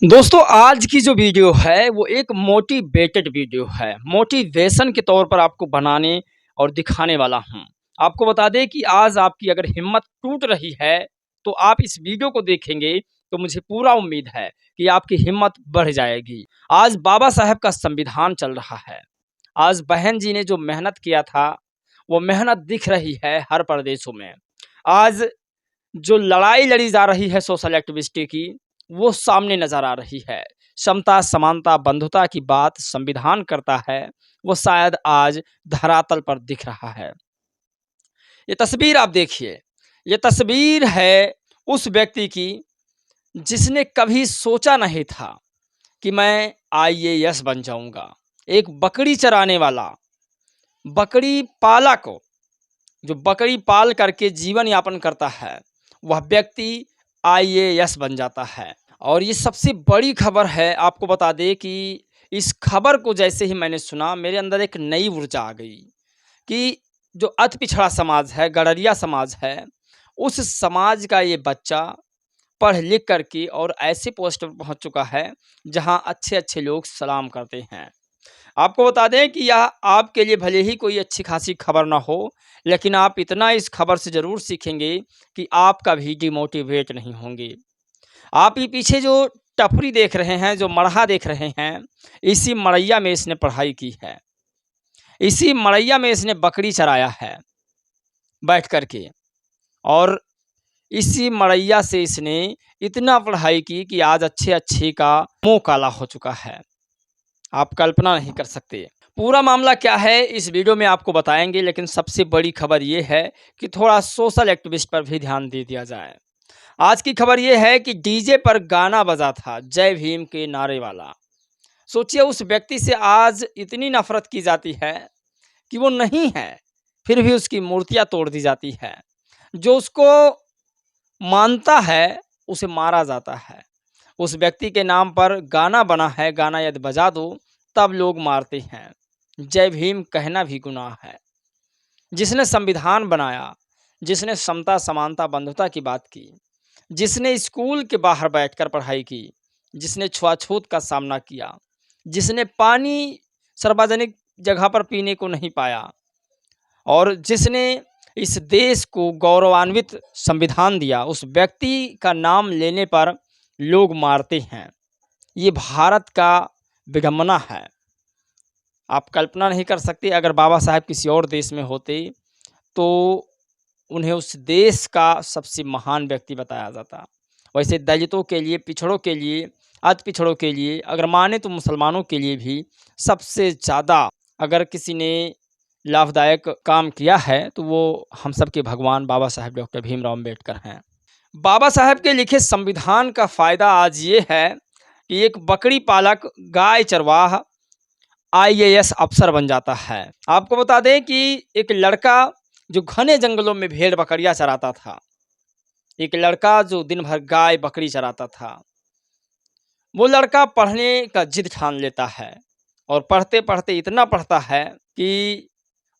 दोस्तों आज की जो वीडियो है वो एक मोटिवेटेड वीडियो है। मोटिवेशन के तौर पर आपको बनाने और दिखाने वाला हूँ। आपको बता दें कि आज आपकी अगर हिम्मत टूट रही है तो आप इस वीडियो को देखेंगे तो मुझे पूरा उम्मीद है कि आपकी हिम्मत बढ़ जाएगी। आज बाबा साहब का संविधान चल रहा है। आज बहन जी ने जो मेहनत किया था वो मेहनत दिख रही है हर प्रदेशों में। आज जो लड़ाई लड़ी जा रही है सोशल एक्टिविस्ट की, वो सामने नज़र आ रही है। समता, समानता, बंधुता की बात संविधान करता है, वो शायद आज धरातल पर दिख रहा है। ये तस्वीर आप देखिए, ये तस्वीर है उस व्यक्ति की जिसने कभी सोचा नहीं था कि मैं आईएएस बन जाऊँगा। एक बकरी चराने वाला, बकरी पालक जो बकरी पाल करके जीवन यापन करता है, वह व्यक्ति आईएएस बन जाता है। और ये सबसे बड़ी खबर है। आपको बता दें कि इस खबर को जैसे ही मैंने सुना, मेरे अंदर एक नई ऊर्जा आ गई कि जो अति पिछड़ा समाज है, गडरिया समाज है, उस समाज का ये बच्चा पढ़ लिख करके और ऐसे पोस्ट पर पहुँच चुका है, जहाँ अच्छे-अच्छे लोग सलाम करते हैं। आपको बता दें कि यह आपके लिए भले ही कोई अच्छी खासी खबर ना हो, लेकिन आप इतना इस खबर से ज़रूर सीखेंगे कि आप कभी डिमोटिवेट नहीं होंगे। आप ये पीछे जो टपरी देख रहे हैं, जो मड़हा देख रहे हैं, इसी मड़ैया में इसने पढ़ाई की है। इसी मड़ैया में इसने बकरी चराया है बैठ कर के, और इसी मड़ैया से इसने इतना पढ़ाई की कि आज अच्छे-अच्छे का मुँह काला हो चुका है। आप कल्पना नहीं कर सकते। पूरा मामला क्या है इस वीडियो में आपको बताएँगे, लेकिन सबसे बड़ी खबर ये है कि थोड़ा सोशल एक्टिविस्ट पर भी ध्यान दे दिया जाए। आज की खबर ये है कि डीजे पर गाना बजा था जय भीम के नारे वाला। सोचिए उस व्यक्ति से आज इतनी नफ़रत की जाती है कि वो नहीं है, फिर भी उसकी मूर्तियाँ तोड़ दी जाती है। जो उसको मानता है, उसे मारा जाता है। उस व्यक्ति के नाम पर गाना बना है, गाना यदि बजा दो तब लोग मारते हैं। जय भीम कहना भी गुनाह है। जिसने संविधान बनाया, जिसने समता, समानता, बंधुता की बात की, जिसने स्कूल के बाहर बैठकर पढ़ाई की, जिसने छुआछूत का सामना किया, जिसने पानी सार्वजनिक जगह पर पीने को नहीं पाया, और जिसने इस देश को गौरवान्वित संविधान दिया, उस व्यक्ति का नाम लेने पर लोग मारते हैं। ये भारत का विडंबना है। आप कल्पना नहीं कर सकते, अगर बाबा साहब किसी और देश में होते तो उन्हें उस देश का सबसे महान व्यक्ति बताया जाता। वैसे दलितों के लिए, पिछड़ों के लिए, अति पिछड़ों के लिए, अगर माने तो मुसलमानों के लिए भी सबसे ज़्यादा अगर किसी ने लाभदायक काम किया है तो वो हम सब के भगवान बाबा साहब डॉक्टर भीमराव अम्बेडकर हैं। बाबा साहब के लिखे संविधान का फ़ायदा आज ये है कि एक बकरी पालक, गाय चरवाह आईएएस अफ़सर बन जाता है। आपको बता दें कि एक लड़का जो घने जंगलों में भेड़ बकरियाँ चराता था, एक लड़का जो दिन भर गाय बकरी चराता था, वो लड़का पढ़ने का जिद ठान लेता है और पढ़ते-पढ़ते इतना पढ़ता है कि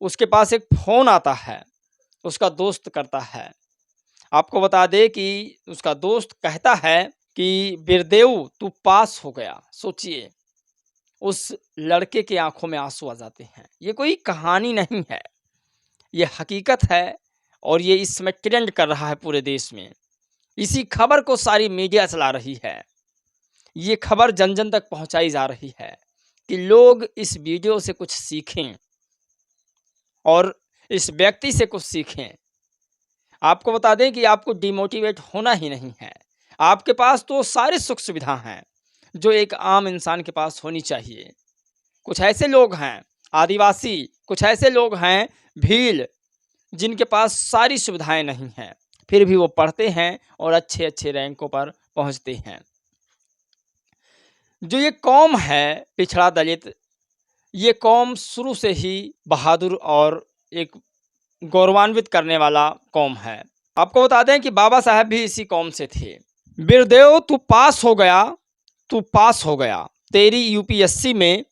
उसके पास एक फ़ोन आता है, उसका दोस्त करता है। आपको बता दें कि उसका दोस्त कहता है कि वीरदेव तू पास हो गया। सोचिए, उस लड़के की आँखों में आँसू आ जाते हैं। ये कोई कहानी नहीं है, ये हकीकत है, और ये इस समय ट्रेंड कर रहा है पूरे देश में। इसी खबर को सारी मीडिया चला रही है। ये खबर जन-जन तक पहुँचाई जा रही है कि लोग इस वीडियो से कुछ सीखें और इस व्यक्ति से कुछ सीखें। आपको बता दें कि आपको डिमोटिवेट होना ही नहीं है। आपके पास तो सारी सुख-सुविधा हैं, जो एक आम इंसान के पास होनी चाहिए। कुछ ऐसे लोग हैं आदिवासी, कुछ ऐसे लोग हैं भील, जिनके पास सारी सुविधाएँ नहीं हैं, फिर भी वो पढ़ते हैं और अच्छे-अच्छे रैंकों पर पहुँचते हैं। जो ये कौम है पिछड़ा दलित, ये कौम शुरू से ही बहादुर और एक गौरवान्वित करने वाला कौम है। आपको बता दें कि बाबा साहब भी इसी कौम से थे। वीरदेव तू पास हो गया, तू पास हो गया। तेरी यूपीएससी में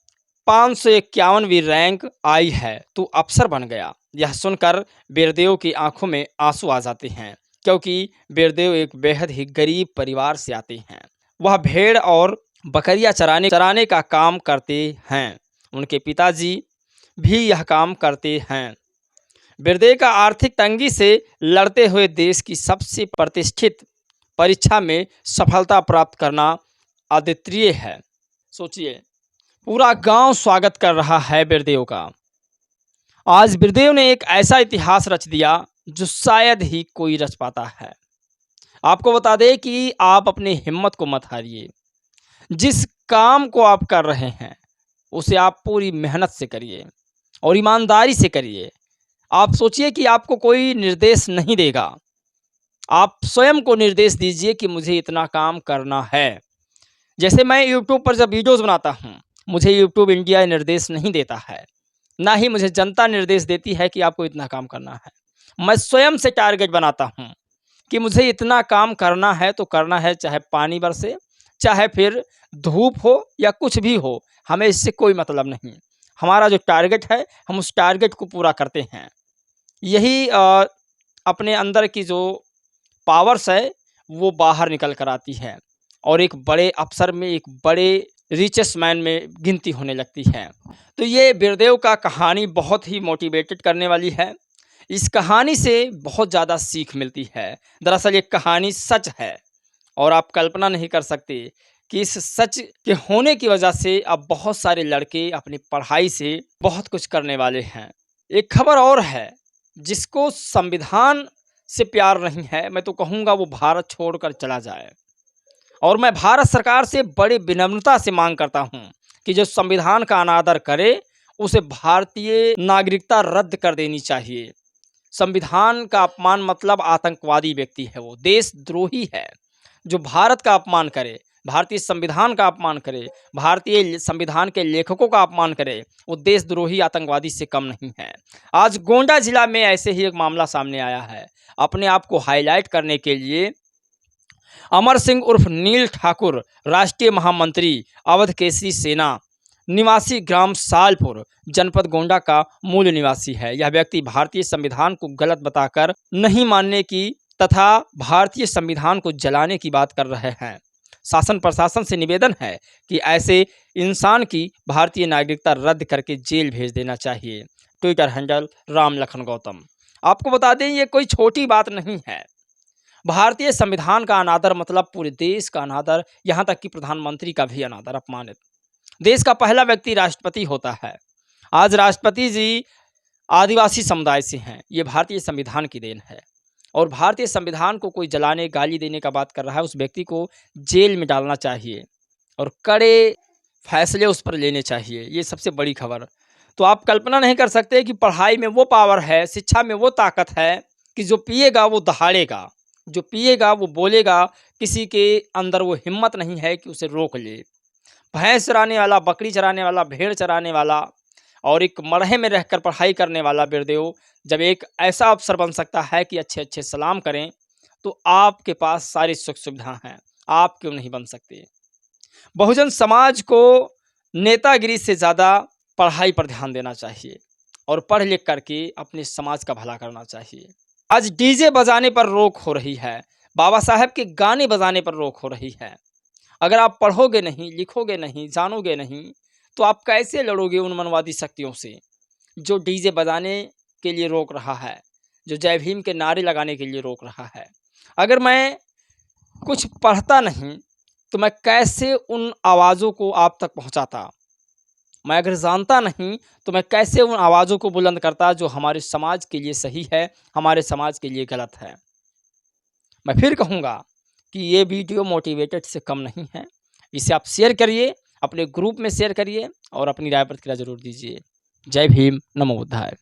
551वीं रैंक आई है, तू अफ़सर बन गया। यह सुनकर वीरदेव की आँखों में आँसू आ जाते हैं, क्योंकि वीरदेव एक बेहद ही गरीब परिवार से आते हैं। वह भेड़ और बकरियां चराने का काम करते हैं। उनके पिताजी भी यह काम करते हैं। बिरदेव का आर्थिक तंगी से लड़ते हुए देश की सबसे प्रतिष्ठित परीक्षा में सफलता प्राप्त करना अद्वितीय है। सोचिए, पूरा गांव स्वागत कर रहा है बिरदेव का। आज बिरदेव ने एक ऐसा इतिहास रच दिया जो शायद ही कोई रच पाता है। आपको बता दें कि आप अपनी हिम्मत को मत हारिए। जिस काम को आप कर रहे हैं उसे आप पूरी मेहनत से करिए और ईमानदारी से करिए। आप सोचिए कि आपको कोई निर्देश नहीं देगा, आप स्वयं को निर्देश दीजिए कि मुझे इतना काम करना है। जैसे मैं यूट्यूब पर जब वीडियोज़ बनाता हूँ, मुझे यूट्यूब इंडिया निर्देश नहीं देता है, ना ही मुझे जनता निर्देश देती है कि आपको इतना काम करना है। मैं स्वयं से टारगेट बनाता हूँ कि मुझे इतना काम करना है तो करना है, चाहे पानी बरसे, चाहे फिर धूप हो या कुछ भी हो, हमें इससे कोई मतलब नहीं। हमारा जो टारगेट है हम उस टारगेट को पूरा करते हैं। यही अपने अंदर की जो पावर्स है वो बाहर निकल कर आती है और एक बड़े अफसर में, एक बड़े रिचेस्ट मैन में गिनती होने लगती है। तो ये बिरदेव का कहानी बहुत ही मोटिवेटेड करने वाली है। इस कहानी से बहुत ज़्यादा सीख मिलती है। दरअसल ये कहानी सच है और आप कल्पना नहीं कर सकते कि इस सच के होने की वजह से अब बहुत सारे लड़के अपनी पढ़ाई से बहुत कुछ करने वाले हैं। एक खबर और है, जिसको संविधान से प्यार नहीं है, मैं तो कहूँगा वो भारत छोड़कर चला जाए। और मैं भारत सरकार से बड़ी विनम्रता से मांग करता हूँ कि जो संविधान का अनादर करे उसे भारतीय नागरिकता रद्द कर देनी चाहिए। संविधान का अपमान मतलब आतंकवादी व्यक्ति है, वो देशद्रोही है। जो भारत का अपमान करे, भारतीय संविधान का अपमान करे, भारतीय संविधान के लेखकों का अपमान करे, वो देशद्रोही आतंकवादी से कम नहीं है। आज गोंडा जिला में ऐसे ही एक मामला सामने आया है। अपने आप को हाईलाइट करने के लिए अमर सिंह उर्फ नील ठाकुर, राष्ट्रीय महामंत्री, अवध केसरी सेना, निवासी ग्राम सालपुर, जनपद गोंडा का मूल निवासी है। यह व्यक्ति भारतीय संविधान को गलत बताकर नहीं मानने की तथा भारतीय संविधान को जलाने की बात कर रहे हैं। शासन प्रशासन से निवेदन है कि ऐसे इंसान की भारतीय नागरिकता रद्द करके जेल भेज देना चाहिए। Twitter handle Ram Lakhan Gautam. आपको बता दें, ये कोई छोटी बात नहीं है। भारतीय संविधान का अनादर मतलब पूरे देश का अनादर, यहाँ तक कि प्रधानमंत्री का भी अनादर, अपमानित। देश का पहला व्यक्ति राष्ट्रपति होता है। आज राष्ट्रपति जी आदिवासी समुदाय से हैं। ये भारतीय संविधान की देन है और भारतीय संविधान को कोई जलाने, गाली देने का बात कर रहा है, उस व्यक्ति को जेल में डालना चाहिए और कड़े फैसले उस पर लेने चाहिए। ये सबसे बड़ी खबर। तो आप कल्पना नहीं कर सकते कि पढ़ाई में वो पावर है, शिक्षा में वो ताकत है कि जो पिएगा वो दहाड़ेगा, जो पिएगा वो बोलेगा। किसी के अंदर वो हिम्मत नहीं है कि उसे रोक ले। भैंस चराने वाला, बकरी चराने वाला, भेड़ चराने वाला और एक मरहे में रहकर पढ़ाई करने वाला बिरदेव जब एक ऐसा अफसर बन सकता है कि अच्छे अच्छे सलाम करें, तो आपके पास सारी सुख सुविधा हैं, आप क्यों नहीं बन सकते। बहुजन समाज को नेतागिरी से ज़्यादा पढ़ाई पर ध्यान देना चाहिए और पढ़ लिख करके अपने समाज का भला करना चाहिए। आज डीजे बजाने पर रोक हो रही है, बाबा साहब के गाने बजाने पर रोक हो रही है। अगर आप पढ़ोगे नहीं, लिखोगे नहीं, जानोगे नहीं, तो आप कैसे लड़ोगे उन मनवादी शक्तियों से जो डीजे बजाने के लिए रोक रहा है, जो जय भीम के नारे लगाने के लिए रोक रहा है। अगर मैं कुछ पढ़ता नहीं तो मैं कैसे उन आवाज़ों को आप तक पहुंचाता। मैं अगर जानता नहीं तो मैं कैसे उन आवाज़ों को बुलंद करता जो हमारे समाज के लिए सही है, हमारे समाज के लिए गलत है। मैं फिर कहूँगा कि ये वीडियो मोटिवेटेड से कम नहीं है। इसे आप शेयर करिए, अपने ग्रुप में शेयर करिए और अपनी राय प्रतिक्रिया ज़रूर दीजिए। जय भीम, नमो बुद्धाय।